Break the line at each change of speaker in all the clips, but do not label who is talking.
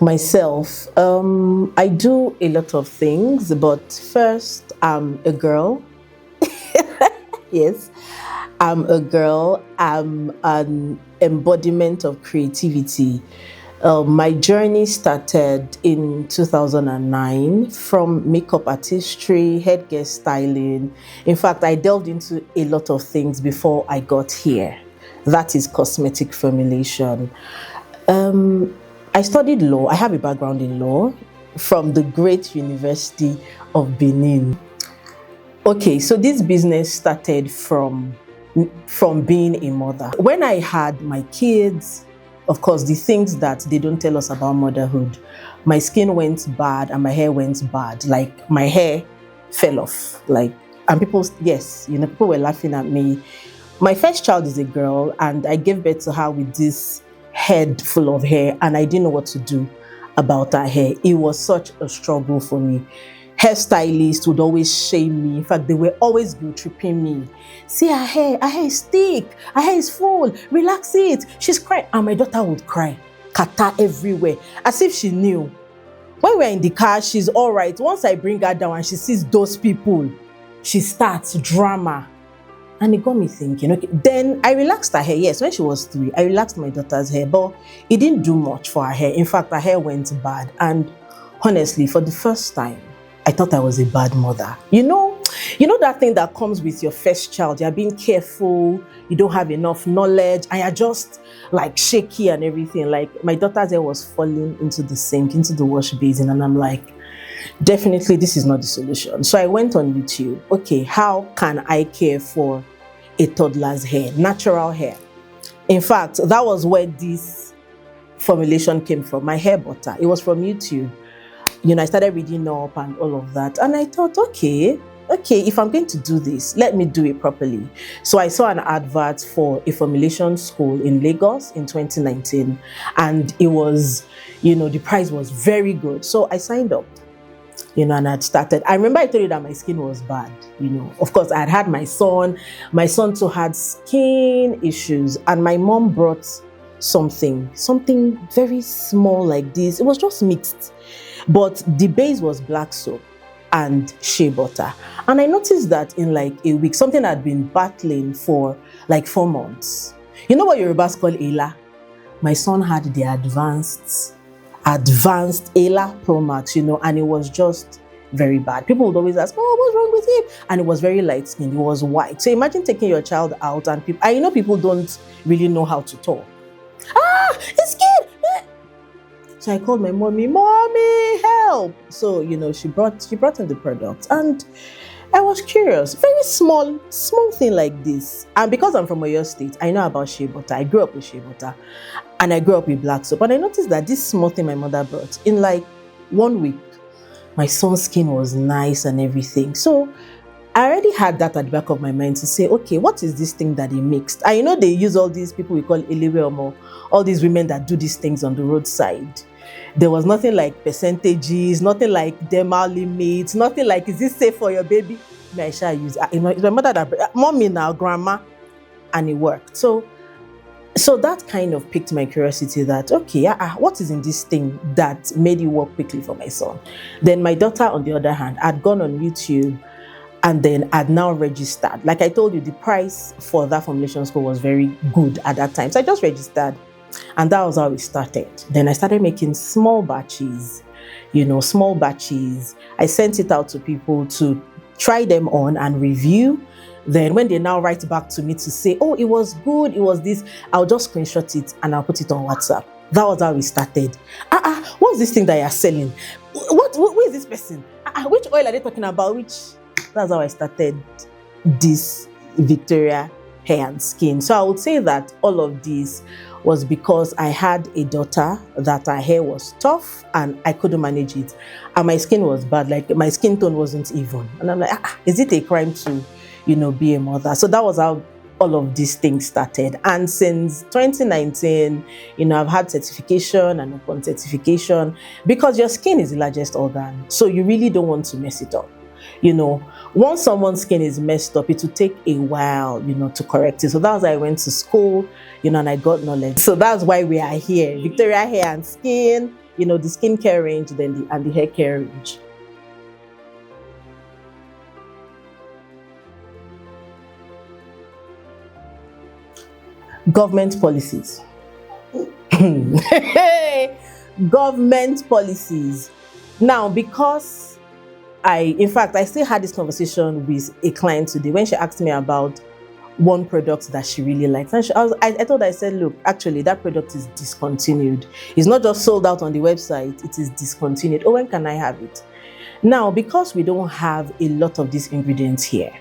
Myself, I do a lot of things, but first, I'm a girl. Yes, I'm a girl. I'm an embodiment of creativity. My journey started in 2009 from makeup artistry, headgear styling. In fact, I delved into a lot of things before I got here. That is cosmetic formulation. I studied law. I have a background in law from the great University of Benin. Okay, so this business started from being a mother. When I had my kids, of course, the things that they don't tell us about motherhood, my skin went bad and my hair went bad. Like my hair fell off. And people, yes, people were laughing at me. My first child is a girl, and I gave birth to her with this head full of hair, and I didn't know what to do about her hair. It was such a struggle for me. Hairstylists would always shame me. In fact, they were always guilt tripping me. See her hair is thick, her hair is full, relax it. She's crying. And my daughter would cry, kata everywhere, as if she knew. When we're in the car, she's all right. Once I bring her down and she sees those people, she starts drama. And it got me thinking, okay, then I relaxed her hair. Yes, when she was 3, I relaxed my daughter's hair, but it didn't do much for her hair. In fact, her hair went bad. And honestly, for the first time, I thought I was a bad mother. You know that thing that comes with your first child. You're being careful, you don't have enough knowledge, and you're just like shaky and everything. Like my daughter's hair was falling into the sink, into the wash basin, and I'm like, definitely this is not the solution. So I went on YouTube. Okay, how can I care for a toddler's hair, natural hair? In fact, that was where this formulation came from, my hair butter. It was from YouTube. I started reading up and all of that. And I thought, okay, if I'm going to do this, let me do it properly. So I saw an advert for a formulation school in Lagos in 2019. And it was, the price was very good. So I signed up. And I'd started. I remember I told you that my skin was bad. Of course, I had my son. My son too had skin issues, and my mom brought something very small like this. It was just mixed, but the base was black soap and shea butter. And I noticed that in like a week, something I'd been battling for like 4 months. You know what Yorubas call Ela? My son had the advanced Ela Pro Max, and it was just very bad. People would always ask, oh, what's wrong with him? And it was very light skinned, it was white. So imagine taking your child out and people don't really know how to talk. It's skin! So I called my mommy, help! So, she brought in the product, and I was curious. Very small thing like this. And because I'm from Oyo State, I know about shea butter. I grew up with shea butter. And I grew up with black soap. And I noticed that this small thing my mother brought, in like 1 week, my son's skin was nice and everything. So I already had that at the back of my mind to say, okay, what is this thing that they mixed? And they use all these people we call Elewe, all these women that do these things on the roadside. There was nothing like percentages, nothing like dermal limits, nothing like, is this safe for your baby? I shall use. It's my mother that, mommy now, grandma, and it worked. So that kind of piqued my curiosity that, okay, what is in this thing that made it work quickly for my son? Then my daughter, on the other hand, had gone on YouTube and then had now registered. Like I told you, the price for that formulation school was very good at that time. So I just registered, and that was how it started. Then I started making small batches. I sent it out to people to try them on and review. Then when they now write back to me to say, oh, it was good, it was this, I'll just screenshot it and I'll put it on WhatsApp. That was how we started. What's this thing that you're selling? Who is this person? Which oil are they talking about? That's how I started this Victoria Hair and Skin. So I would say that all of this was because I had a daughter that her hair was tough and I couldn't manage it. And my skin was bad, like my skin tone wasn't even. And I'm like, is it a crime to be a mother? So that was how all of these things started. And since 2019, I've had certification and upon certification, because your skin is the largest organ. So you really don't want to mess it up. Once someone's skin is messed up, it will take a while, to correct it. So that's why I went to school, and I got knowledge. So that's why we are here. Victoria Hair and Skin, the skincare range, then and the hair care range. Government policies. Government policies. Now, because in fact, I still had this conversation with a client today when she asked me about one product that she really likes. And I told her, I said, look, actually, that product is discontinued. It's not just sold out on the website, it is discontinued. Oh, when can I have it? Now, because we don't have a lot of these ingredients here,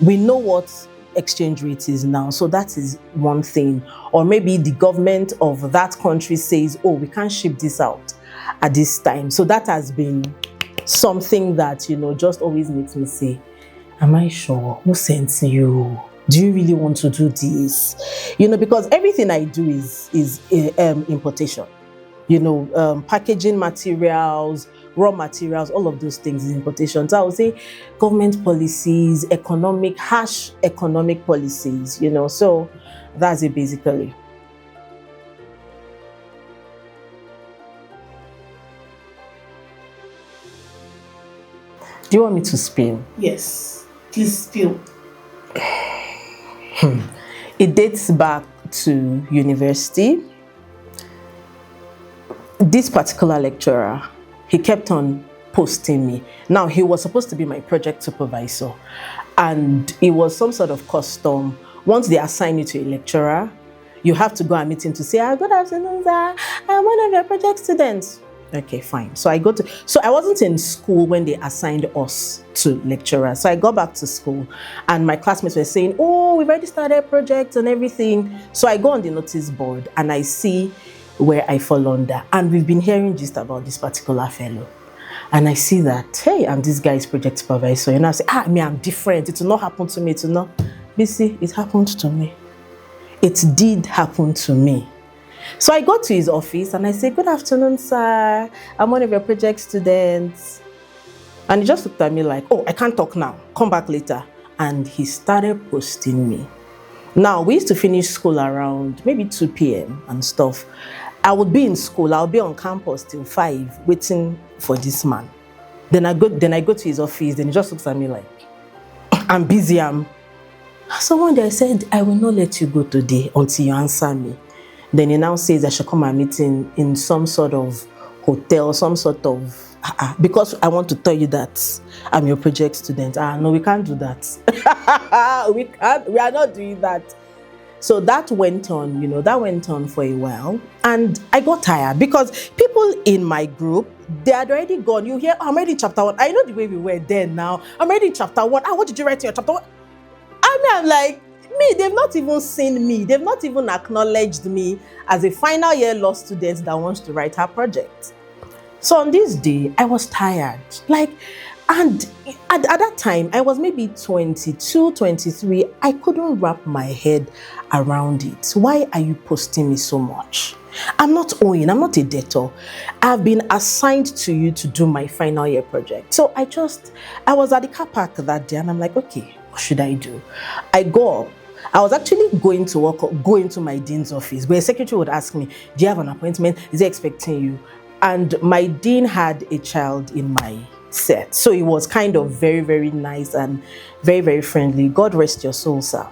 we know what exchange rate is now. So that is one thing. Or maybe the government of that country says, oh, we can't ship this out at this time. So that has been something that, just always makes me say, am I sure? Who sent you? Do you really want to do this? Because everything I do is importation. Packaging materials, raw materials, all of those things is importation. So I would say government policies, harsh economic policies, so that's it basically. Do you want me to spill?
Yes, please spill.
It dates back to university. This particular lecturer, he kept on posting me. Now, he was supposed to be my project supervisor, and it was some sort of custom. Once they assign you to a lecturer, you have to go and meet him to say, good afternoon, sir. I'm one of your project students. Okay, fine. So I wasn't in school when they assigned us to lecturers. So I got back to school and my classmates were saying, oh, we've already started projects and everything. So I go on the notice board and I see where I fall under. And we've been hearing just about this particular fellow. And I see that, hey, I'm this guy's project supervisor. I say, I'm different. It will not happen to me. It will not. You see, it happened to me. It did happen to me. So I go to his office and I say, good afternoon, sir. I'm one of your project students. And he just looked at me like, oh, I can't talk now. Come back later. And he started posting me. Now, we used to finish school around maybe 2 p.m. and stuff. I would be in school. I'll be on campus till 5 waiting for this man. Then I go to his office. Then he just looks at me like, I'm busy. So one day I said, I will not let you go today until you answer me. Then he now says I should come and meet in some sort of hotel, some sort of, because I want to tell you that I'm your project student. No, we can't do that. We are not doing that. So that went on, for a while. And I got tired because people in my group, they had already gone. You hear, I'm already in chapter 1. I know the way we were then now. I'm already in chapter 1. What did you write in your chapter 1? I'm like, they've not even seen me. They've not even acknowledged me as a final year law student that wants to write her project. So on this day, I was tired. And at that time, I was maybe 22, 23. I couldn't wrap my head around it. Why are you posting me so much? I'm not owing. I'm not a debtor. I've been assigned to you to do my final year project. So I was at the car park that day and I'm like, okay, what should I do? I go up. I was actually going to go into my dean's office, where a secretary would ask me, do you have an appointment? Is he expecting you? And my dean had a child in my set. So it was kind of very, very nice and very, very friendly. God rest your soul, sir.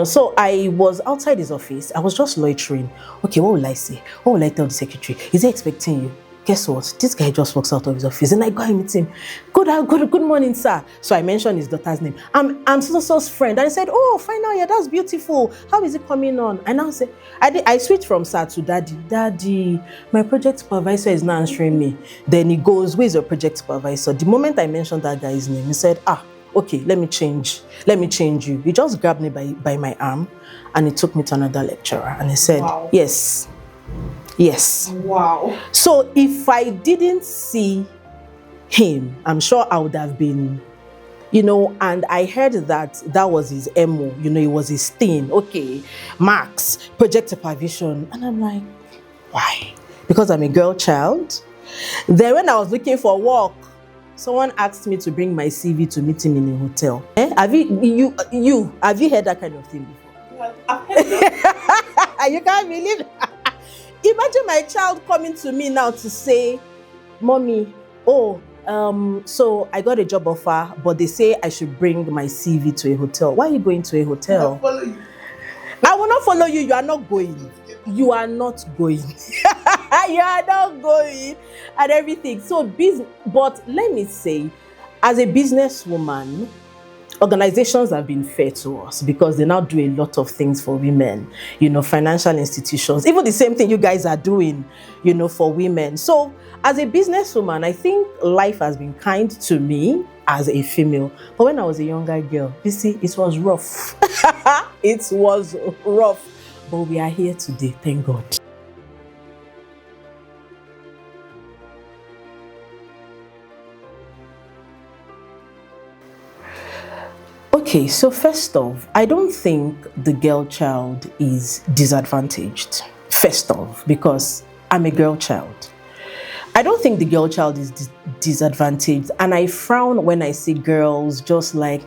So I was outside his office. I was just loitering. Okay, what will I say? What will I tell the secretary? Is he expecting you? Guess what? This guy just walks out of his office and I go and meet him. Good morning, sir. So I mentioned his daughter's name. I'm so-so's friend. And I said, oh, final year, that's beautiful. How is it coming on? And now say, I switched from sir to daddy. Daddy, my project supervisor is not answering me. Then he goes, where's your project supervisor? The moment I mentioned that guy's name, he said, okay, let me change you. He just grabbed me by my arm and he took me to another lecturer. And he said, wow. Yes. Wow. So if I didn't see him, I'm sure I would have been, and I heard that was his MO, it was his thing. Okay, Max, project supervision. And I'm like, why? Because I'm a girl child. Then when I was looking for work, someone asked me to bring my CV to meet him in a hotel. Have you heard that kind of thing before?
Well, I've heard that.
You can't believe it. Imagine my child coming to me now to say, Mommy, oh, so I got a job offer, but they say I should bring my CV to a hotel. Why are you going to a hotel? I will not follow you. You are not going. You are not going. You are not going and everything. So, but let me say, as a businesswoman, organizations have been fair to us because they now do a lot of things for women, financial institutions, even the same thing you guys are doing, for women. So as a businesswoman, I think life has been kind to me as a female. But when I was a younger girl, you see, it was rough. It was rough. But we are here today, thank God. Okay, so first off, I don't think the girl child is disadvantaged. First off, because I'm a girl child. I don't think the girl child is disadvantaged, and I frown when I see girls just like,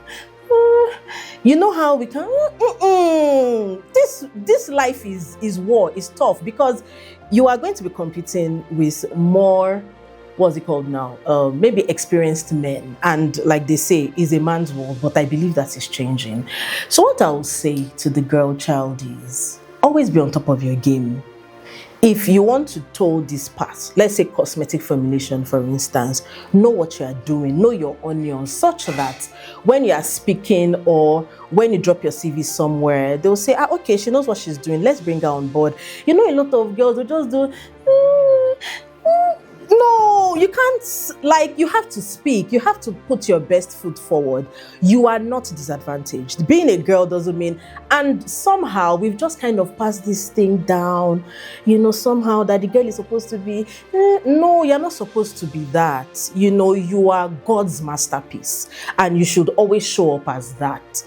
you know how we can. This life is war, is tough because you are going to be competing with more. What's it called now? Maybe experienced men, and like they say, is a man's world. But I believe that is changing. So what I will say to the girl child is always be on top of your game. If you want to toe this path, let's say cosmetic formulation, for instance, know what you are doing, know your onions, such that when you are speaking or when you drop your CV somewhere, they'll say, okay, she knows what she's doing. Let's bring her on board. A lot of girls will just do, no, you can't, you have to speak. You have to put your best foot forward. You are not disadvantaged. Being a girl doesn't mean, and somehow we've just kind of passed this thing down, somehow that the girl is supposed to be, no, you're not supposed to be that. You are God's masterpiece and you should always show up as that.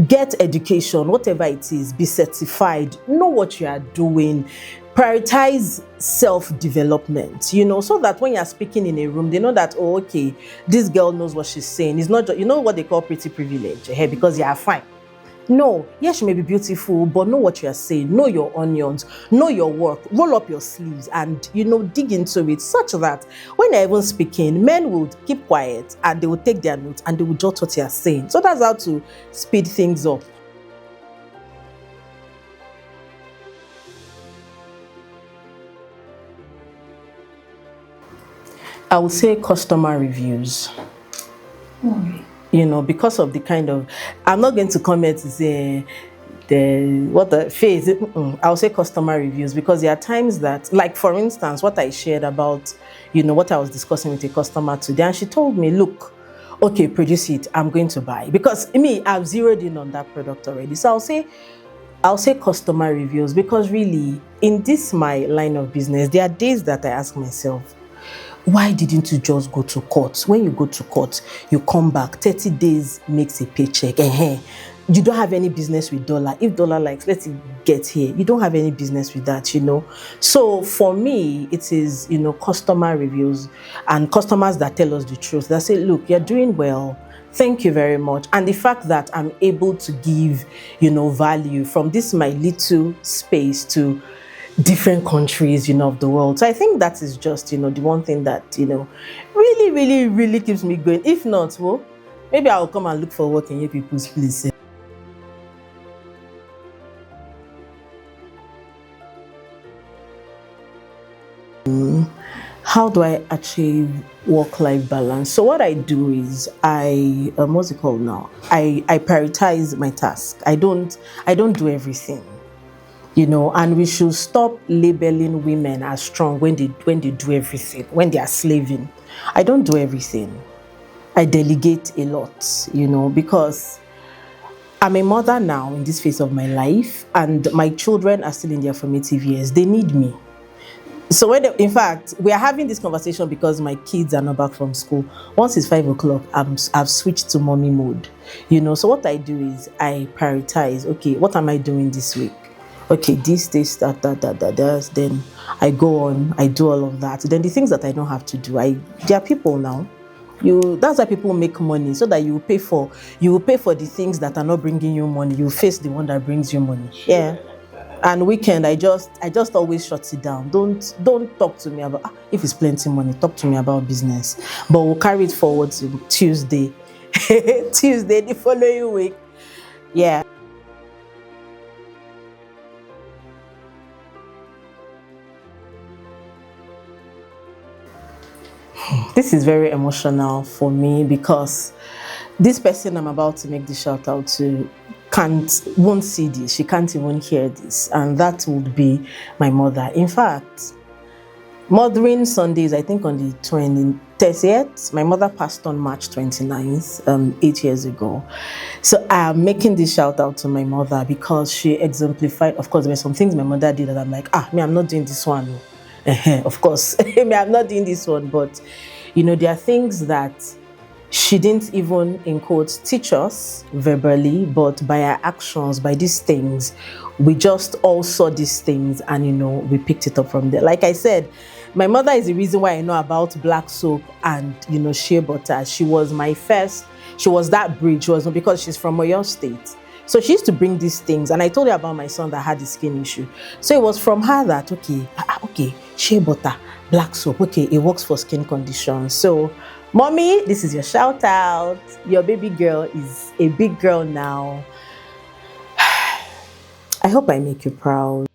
Get education, whatever it is, be certified, know what you are doing. Prioritize self-development, so that when you're speaking in a room, they know that, oh, okay, this girl knows what she's saying. It's not just, what they call pretty privilege, because you are fine. No, yes, she may be beautiful, but know what you are saying, know your onions, know your work, roll up your sleeves and, dig into it such that when you're even speaking, men would keep quiet and they will take their notes and they will jot what you are saying. So that's how to speed things up. I would say customer reviews. Because of the kind of, I'm not going to comment to say the phase. I'll say customer reviews because there are times that, like for instance, what I shared about, what I was discussing with a customer today, and she told me, look, okay, produce it, I'm going to buy. Because I've zeroed in on that product already. So I'll say customer reviews because really, in this my line of business, there are days that I ask myself, why didn't you just go to court? When you go to court, you come back, 30 days makes a paycheck. You don't have any business with dollar. If dollar likes, let's get here. You don't have any business with that, So for me, it is, customer reviews and customers that tell us the truth. That say, look, you're doing well. Thank you very much. And the fact that I'm able to give, value from this my little space to different countries, of the world. So I think that is just, the one thing that, really, really, really keeps me going. If not, well, maybe I'll come and look for work in your people's place. How do I achieve work-life balance? So what I do is what's it called now? I prioritize my task. I don't do everything. And we should stop labeling women as strong when they do everything, when they are slaving. I don't do everything. I delegate a lot, because I'm a mother now in this phase of my life, and my children are still in their formative years. They need me. So in fact, we are having this conversation because my kids are not back from school. Once it's 5 o'clock, I've switched to mommy mode. So what I do is I prioritize, okay, what am I doing this week? Okay, this, that, then I go on, I do all of that. Then the things that I don't have to do, there are people now. That's why people make money, so that you will pay for the things that are not bringing you money. You face the one that brings you money. Yeah. And weekend, I just always shut it down. Don't talk to me about if it's plenty money. Talk to me about business. But we'll carry it forward to Tuesday, Tuesday the following week. Yeah. This is very emotional for me because this person I'm about to make the shout out to won't see this. She can't even hear this, and that would be my mother. In fact, Mothering Sundays, I think on the 20th, my mother passed on March 29th, 8 years ago. So I'm making this shout out to my mother because she exemplified, of course, there were some things my mother did that I'm like, I'm not doing this one. Of course, I'm not doing this one, but there are things that she didn't even, in quotes, teach us verbally, but by her actions, by these things, we just all saw these things and, we picked it up from there. Like I said, my mother is the reason why I know about black soap and, shea butter. She was my first, she was that bridge. She was because she's from Oyo State. So she used to bring these things. And I told her about my son that had the skin issue. So it was from her that, okay, shea butter, black soap, okay, it works for skin conditions. So, mommy, this is your shout out. Your baby girl is a big girl now. I hope I make you proud.